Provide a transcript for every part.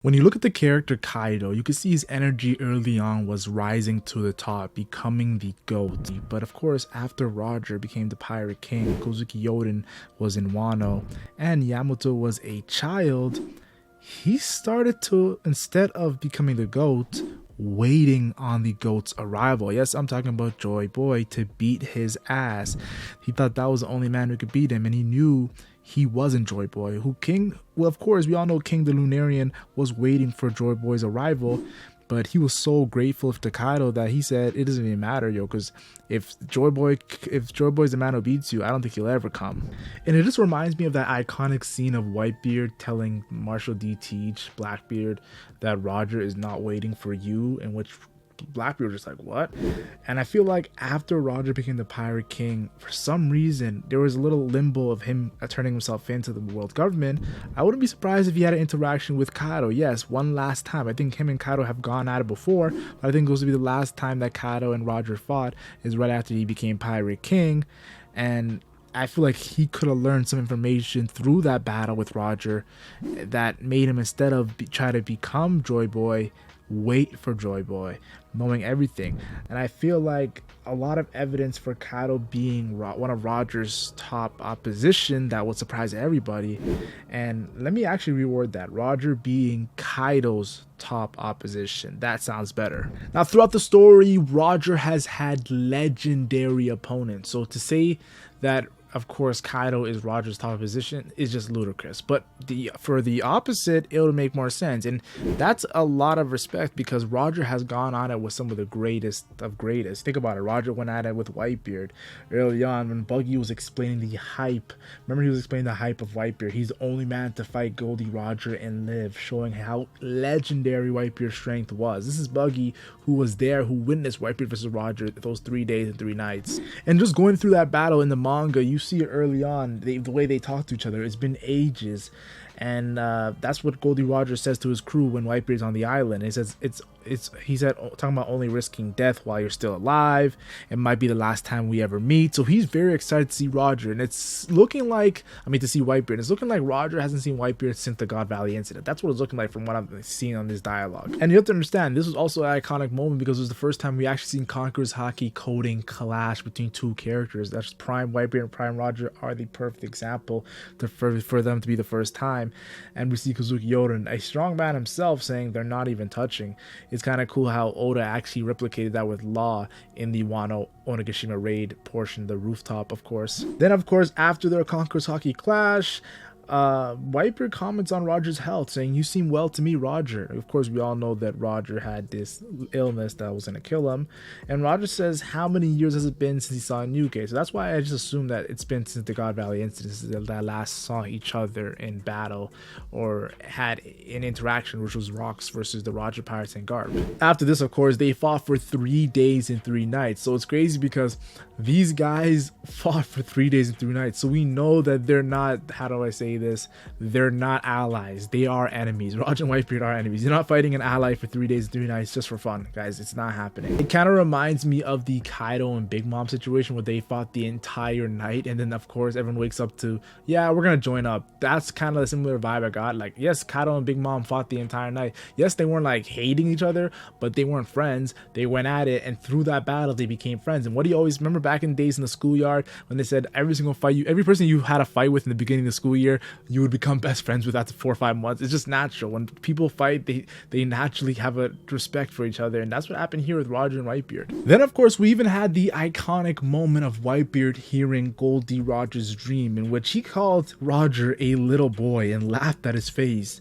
When you look at the character Kaido, you can see his energy early on was rising to the top, becoming the GOAT. But of course, after Roger became the Pirate King, Kozuki Yoden was in Wano, and Yamato was a child, he started to, instead of becoming the GOAT, waiting on the GOAT's arrival. Yes, I'm talking about Joy Boy, to beat his ass. He thought that was the only man who could beat him, and he knew he wasn't Joy Boy. Well, of course, we all know King the Lunarian was waiting for Joy Boy's arrival, but he was so grateful to Kaido that he said, it doesn't even matter, yo, because if Joy Boy's the man who beats you, I don't think he'll ever come. And it just reminds me of that iconic scene of Whitebeard telling Marshall D. Teach, Blackbeard, that Roger is not waiting for you, in which Blackbeard was just like, what? And I feel like after Roger became the Pirate King, for some reason there was a little limbo of him turning himself into the world government. I wouldn't be surprised if he had an interaction with Kaido. Yes, one last time. I think him and Kaido have gone at it before, but I think it was to be the last time that Kaido and Roger fought is right after he became Pirate King. And I feel like he could have learned some information through that battle with Roger that made him, instead of try to become Joy Boy, wait for Joy Boy, knowing everything. And I feel like a lot of evidence for Kaido being one of Roger's top opposition that would surprise everybody. And let me actually reword that: Roger being Kaido's top opposition. That sounds better. Now, throughout the story, Roger has had legendary opponents, so to say that of course Kaido is Roger's top position is just ludicrous, but for the opposite, it would make more sense. And that's a lot of respect, because Roger has gone on it with some of the greatest of greatest. Think about it. Roger went at it with Whitebeard early on when Buggy was explaining the hype. Remember, he was explaining the hype of Whitebeard. He's the only man to fight Goldie Roger and live, showing how legendary Whitebeard's strength was. This is Buggy, who was there, who witnessed Whitebeard versus Roger those 3 days and 3 nights. And just going through that battle in the manga, you see it early on, the way they talk to each other. It's been ages, and that's what Goldie Roger says to his crew when Whitebeard's on the island. He says he said, talking about only risking death while you're still alive, it might be the last time we ever meet. So he's very excited to see Roger, and it's looking like, to see Whitebeard, it's looking like Roger hasn't seen Whitebeard since the God Valley incident. That's what it's looking like from what I've seen on this dialogue. And you have to understand, this was also an iconic moment because it was the first time we actually seen Conqueror's Haki coding clash between two characters. That's Prime Whitebeard and Prime Roger are the perfect example for them to be the first time. And we see Kozuki Yoden, a strong man himself, saying they're not even touching. It's kind of cool how Oda actually replicated that with Law in the Wano Onigashima raid portion, the rooftop, of course. Then, of course, after their Conqueror's Haki clash, Whitebeard comments on Roger's health, saying, "You seem well to me, Roger." Of course, we all know that Roger had this illness that was going to kill him. And Roger says, how many years has it been since he saw Nuke? So that's why I just assume that it's been since the God Valley incident that last saw each other in battle or had an interaction, which was Rocks versus the Roger Pirates and Garp. After this, of course, they fought for 3 days and 3 nights. So it's crazy because these guys fought for 3 days and 3 nights. So we know that they're not, how do I say this, they're not allies, they are enemies. Roger and Whitebeard are enemies. You're not fighting an ally for 3 days and 3 nights just for fun, guys. It's not happening. It kind of reminds me of the Kaido and Big Mom situation where they fought the entire night, and then of course everyone wakes up to, yeah, we're gonna join up. That's kind of a similar vibe I got. Like, yes, Kaido and Big Mom fought the entire night. Yes, they weren't like hating each other, but they weren't friends. They went at it, and through that battle they became friends. And what do you always remember back in days in the schoolyard when they said every person you had a fight with in the beginning of the school year, you would become best friends with after 4 or 5 months. It's just natural. When people fight, they naturally have a respect for each other, and that's what happened here with Roger and Whitebeard. Then of course we even had the iconic moment of Whitebeard hearing Goldie Roger's dream, in which he called Roger a little boy and laughed at his face.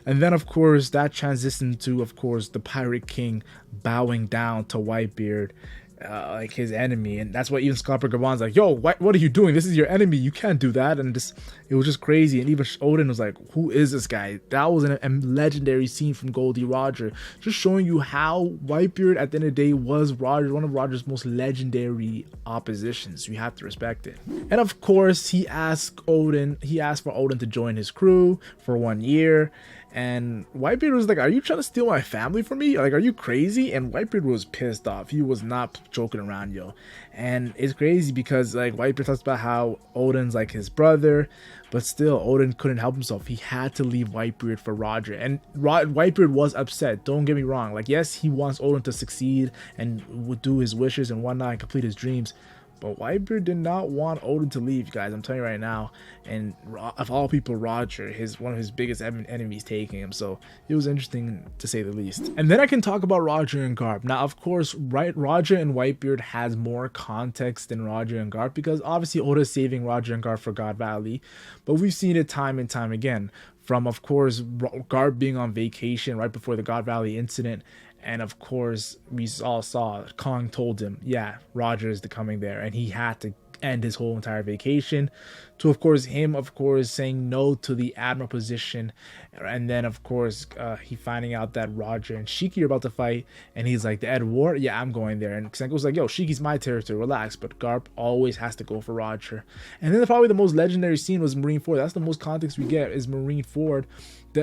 And then of course that transitioned to, of course, the Pirate King bowing down to Whitebeard, like his enemy. And that's why even Scalper Gabon's like, yo, what are you doing? This is your enemy, you can't do that. And it was just crazy. And even Odin was like, who is this guy? That was a legendary scene from Goldie Roger, just showing you how Whitebeard at the end of the day was one of Roger's most legendary oppositions. You have to respect it. And of course he asked for Odin to join his crew for 1 year. And Whitebeard was like, are you trying to steal my family from me? Like, are you crazy? And Whitebeard was pissed off. He was not joking around, yo. And it's crazy because like Whitebeard talks about how Odin's like his brother, but still Odin couldn't help himself. He had to leave Whitebeard for Roger. And Whitebeard was upset, don't get me wrong. Like, yes, he wants Odin to succeed and would do his wishes and whatnot and complete his dreams, but Whitebeard did not want Odin to leave, guys. I'm telling you right now. And of all people, Roger, one of his biggest enemies, taking him. So it was interesting to say the least. And then I can talk about Roger and Garp. Now, of course, Roger and Whitebeard has more context than Roger and Garp, because obviously Oda's saving Roger and Garp for God Valley. But we've seen it time and time again. From, of course, Garp being on vacation right before the God Valley incident. And of course, we all saw Kong told him, yeah, Roger is coming there. And he had to end his whole entire vacation. To, of course, him, of course, saying no to the Admiral position. And then, of course, he finding out that Roger and Shiki are about to fight. And he's like, the Ed War? Yeah, I'm going there. And Sengo's like, yo, Shiki's my territory, relax. But Garp always has to go for Roger. And then probably the most legendary scene was Marineford. That's the most context we get, is Marineford.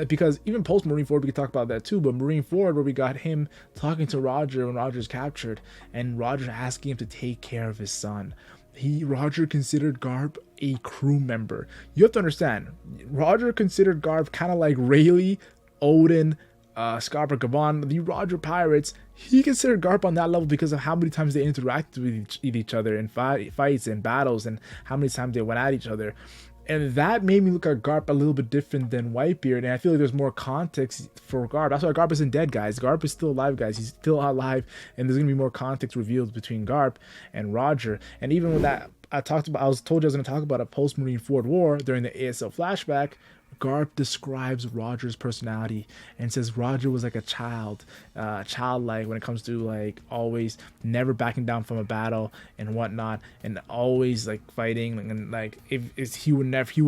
Because even post Marineford, we could talk about that too. But Marineford, where we got him talking to Roger when Roger's captured. And Roger asking him to take care of his son. Roger considered Garp a crew member. You have to understand, Roger considered Garp kind of like Rayleigh, Odin, Scarpa Gavon, the Roger pirates. He considered Garp on that level because of how many times they interacted with each other in fights and battles, and how many times they went at each other. And that made me look at Garp a little bit different than Whitebeard. And I feel like there's more context for Garp. That's why Garp isn't dead, guys. Garp is still alive, guys. He's still alive. And there's going to be more context revealed between Garp and Roger. And even with that, I told you I was going to talk about a post-Marineford War during the ASL flashback. Garp describes Roger's personality and says Roger was like a child, childlike when it comes to like always never backing down from a battle and whatnot, and always like fighting, and like if he would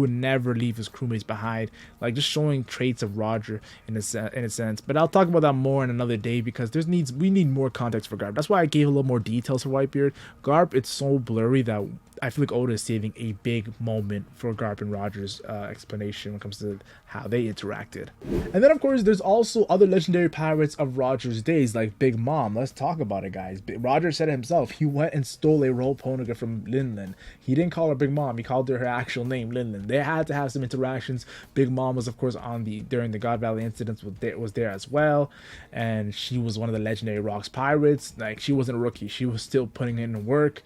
never leave his crewmates behind, like just showing traits of Roger in a sense. But I'll talk about that more in another day, because we need more context for Garp. That's why I gave a little more details for Whitebeard. Garp, it's so blurry that I feel like Oda is saving a big moment for Garp and Roger's explanation when it comes to how they interacted. And then, of course, there's also other legendary pirates of Roger's days, like Big Mom. Let's talk about it, guys. Roger said it himself. He went and stole a rope ponega from Linlin. He didn't call her Big Mom. He called her actual name, Linlin. They had to have some interactions. Big Mom was, of course, during the God Valley incidents, was there as well. And she was one of the legendary Rocks pirates. Like, she wasn't a rookie. She was still putting in work.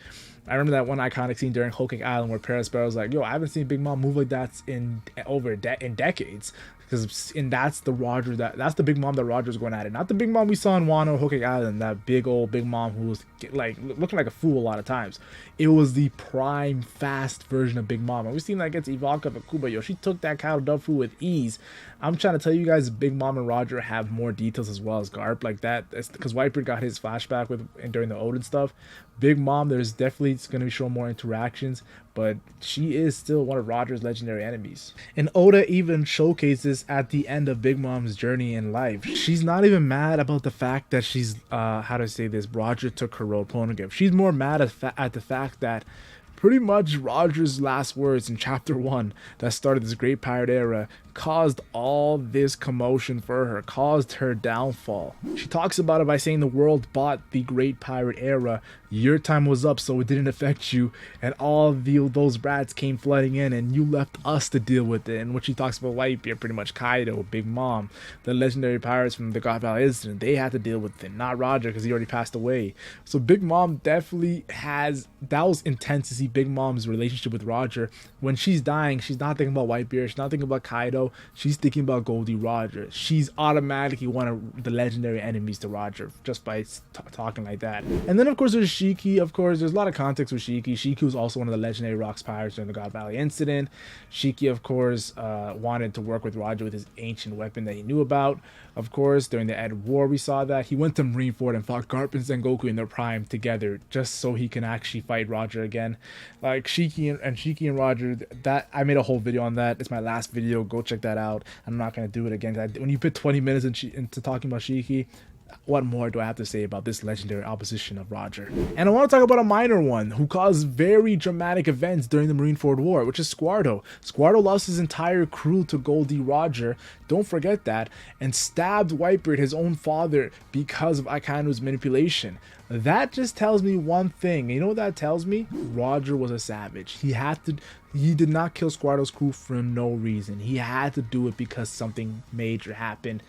I remember that one iconic scene during Whole Cake Island where Paris Sparrow's like, yo, I haven't seen Big Mom move like that in decades. And that's the Big Mom that Roger's going at it. Not the Big Mom we saw in Wano or Whole Cake Island, that big old Big Mom who was like looking like a fool a lot of times. It was the prime, fast version of Big Mom. And we've seen that against Ivalka and Kuba. Yo, she took that Cattle Dufu with ease. I'm trying to tell you guys, Big Mom and Roger have more details as well as Garp, like that. That's because Whitebeard got his flashback during the Odin stuff. Big Mom, there's definitely going to be showing more interactions, but she is still one of Roger's legendary enemies. And Oda even showcases at the end of Big Mom's journey in life. She's not even mad about the fact that she's, Roger took her road poneglyph. She's more mad at the fact that pretty much Roger's last words in chapter 1 that started this great pirate era caused all this commotion for her, caused her downfall. She talks about it by saying the world bought the great pirate era, your time was up so it didn't affect you, and all those brats came flooding in and you left us to deal with it. And when she talks about Whitebeard, pretty much Kaido, Big Mom, the legendary pirates from the God Valley incident, they had to deal with it, not Roger because he already passed away. So Big Mom definitely that was intense to see Big Mom's relationship with Roger. When she's dying, she's not thinking about Whitebeard, she's not thinking about Kaido, she's thinking about Goldie Roger. She's automatically one of the legendary enemies to Roger just by talking like that. And then of course there's Shiki. Of course there's a lot of context with Shiki. Shiki was also one of the legendary Rocks pirates during the God Valley incident. Shiki of course wanted to work with Roger with his ancient weapon that he knew about. Of course during the Ed War we saw that he went to Marineford and fought Garp and Sengoku in their prime together just so he can actually fight Roger again. Like Shiki and Roger, that I made a whole video on that. It's my last video, go check that out. I'm not going to do it again. When you put 20 minutes into talking about Shiki, what more do I have to say about this legendary opposition of Roger? And I want to talk about a minor one who caused very dramatic events during the Marineford War, which is Squardo. Squardo lost his entire crew to Goldie Roger, don't forget that, and stabbed Whitebeard, his own father, because of Akaino's manipulation. That just tells me one thing. You know what that tells me? Roger was a savage. He did not kill Squardo's crew for no reason. He had to do it because something major happened.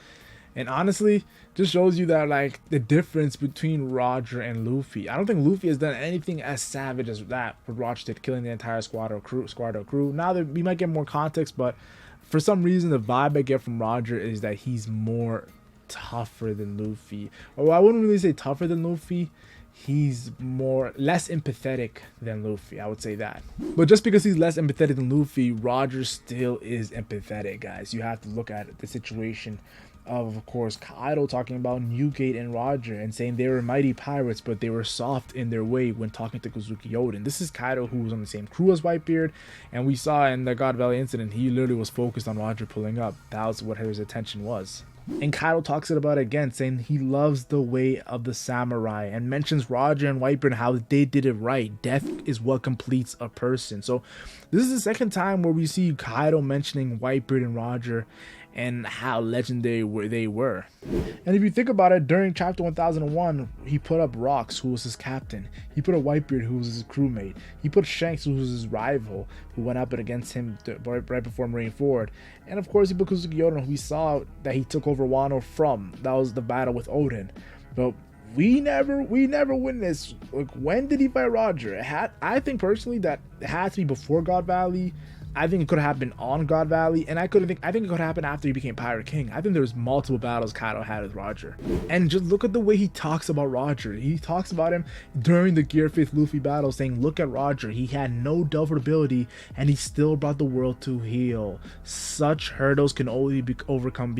And honestly, just shows you that, like, the difference between Roger and Luffy. I don't think Luffy has done anything as savage as that what Roger did, killing the entire Squardo crew. Now that we might get more context, but for some reason the vibe I get from Roger is that he's more tougher than Luffy. Or I wouldn't really say tougher than Luffy. He's less empathetic than Luffy, I would say that. But just because he's less empathetic than Luffy, Roger still is empathetic, guys. You have to look at the situation of course, Kaido talking about Newgate and Roger and saying they were mighty pirates, but they were soft in their way when talking to Kozuki Oden. This is Kaido, who was on the same crew as Whitebeard, and we saw in the God Valley incident, he literally was focused on Roger pulling up. That was what his attention was. And Kaido talks it about again, saying he loves the way of the samurai, and mentions Roger and Whitebeard, how they did it right. Death is what completes a person. So this is the second time where we see Kaido mentioning Whitebeard and Roger and how legendary they were. And if you think about it, during chapter 1001, he put up Rocks, who was his captain. He put up Whitebeard, who was his crewmate. He put Shanks, who was his rival, who went up against him right before Marineford. And of course, he put Kozuki Oden, who we saw that he took over Wano from. That was the battle with Oden. But we never witnessed, like, when did he fight Roger? I think personally that it had to be before God Valley. I think it could have happened on God Valley, and I think it could happen after he became Pirate King. I think there was multiple battles Kaido had with Roger. And just look at the way he talks about Roger. He talks about him during the Gear 5th Luffy battle, saying, look at Roger. He had no doubt ability, and he still brought the world to heel. Such hurdles can only be overcome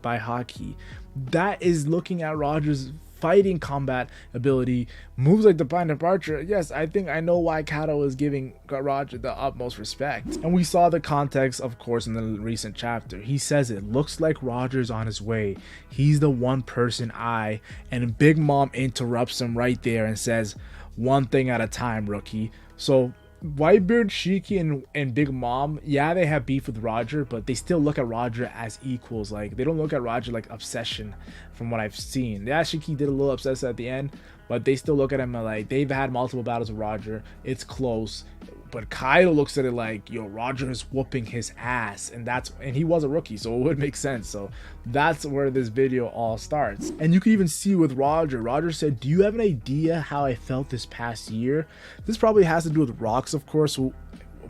by Haki. That is looking at Roger's fighting combat ability, moves like Divine Departure. Yes, I think I know why Kaido is giving Roger the utmost respect. And we saw the context, of course, in the recent chapter. He says it looks like Roger's on his way. He's the one person and Big Mom interrupts him right there and says, one thing at a time, rookie. So Whitebeard, Shiki, and Big Mom, yeah, they have beef with Roger, but they still look at Roger as equals. Like, they don't look at Roger like obsession, from what I've seen. Yeah, Shiki did a little obsessed at the end, but they still look at him like they've had multiple battles with Roger. It's close. But Kaido looks at it like, yo, Roger is whooping his ass, and he was a rookie, so it would make sense. So that's where this video all starts. And you can even see with Roger said, do you have an idea how I felt this past year? This probably has to do with Rocks, of course. Who,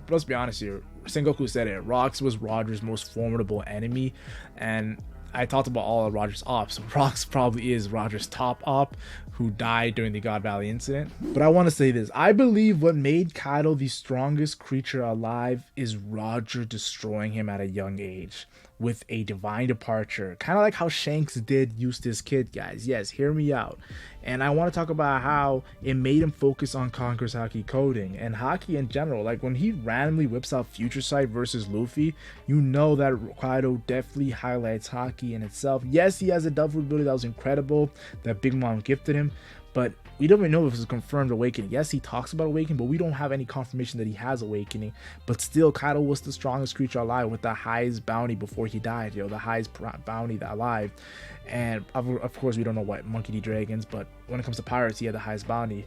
let's be honest here, Sengoku said it, Rocks was Roger's most formidable enemy, and I talked about all of Roger's ops. Rocks probably is Roger's top op, who died during the God Valley incident. But I want to say this. I believe what made Kaido the strongest creature alive is Roger destroying him at a young age with a divine departure. Kind of like how Shanks did Eustace Kid, guys. Yes, hear me out. And I want to talk about how it made him focus on Conqueror's Haki coding and Haki in general. Like, when he randomly whips out Future Sight versus Luffy, you know that Kaido definitely highlights Haki in itself. Yes, he has a double ability that was incredible that Big Mom gifted him, but we don't even know if it's a confirmed awakening. Yes, he talks about awakening, but we don't have any confirmation that he has awakening. But still, Kaido was the strongest creature alive with the highest bounty before he died, the highest bounty alive. And of course, we don't know what Monkey D. Dragons, but when it comes to pirates, he had the highest bounty.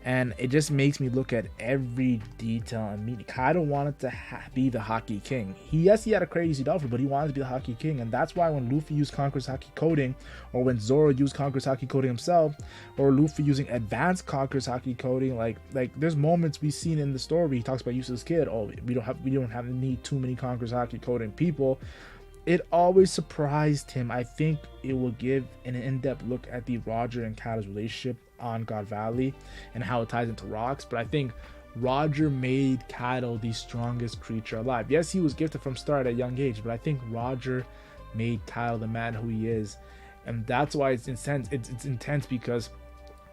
And it just makes me look at every detail and meaning. Kaido wanted to be the Haki King. Yes, he had a crazy duffel, but he wanted to be the Haki King. And that's why when Luffy used Conqueror's Haki coding, or when Zoro used Conqueror's Haki coding himself, or Luffy using advanced Conqueror's Haki coding, like there's moments we've seen in the story. He talks about Eustace Kid. Oh, we don't have to need too many Conqueror's Haki coding people. It always surprised him. I think it will give an in-depth look at the Roger and Kaido's relationship on God Valley and how it ties into Rocks. But I think Roger made Kaido the strongest creature alive. Yes, he was gifted from start at a young age, but I think Roger made Kaido the man who he is. And that's why it's intense. It's intense because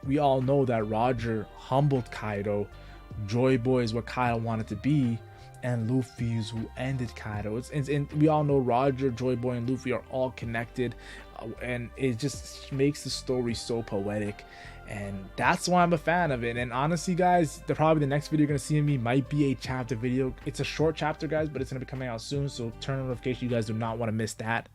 we all know that Roger humbled Kaido. Joy Boy is what Kaido wanted to be. and Luffy's who ended Kaido. And we all know Roger, Joy Boy, and Luffy are all connected, and it just makes the story so poetic. And that's why I'm a fan of it. And honestly, guys, probably the next video you're gonna see me might be a chapter video. It's a short chapter, guys, but it's gonna be coming out soon, so turn on notification. You guys do not want to miss that.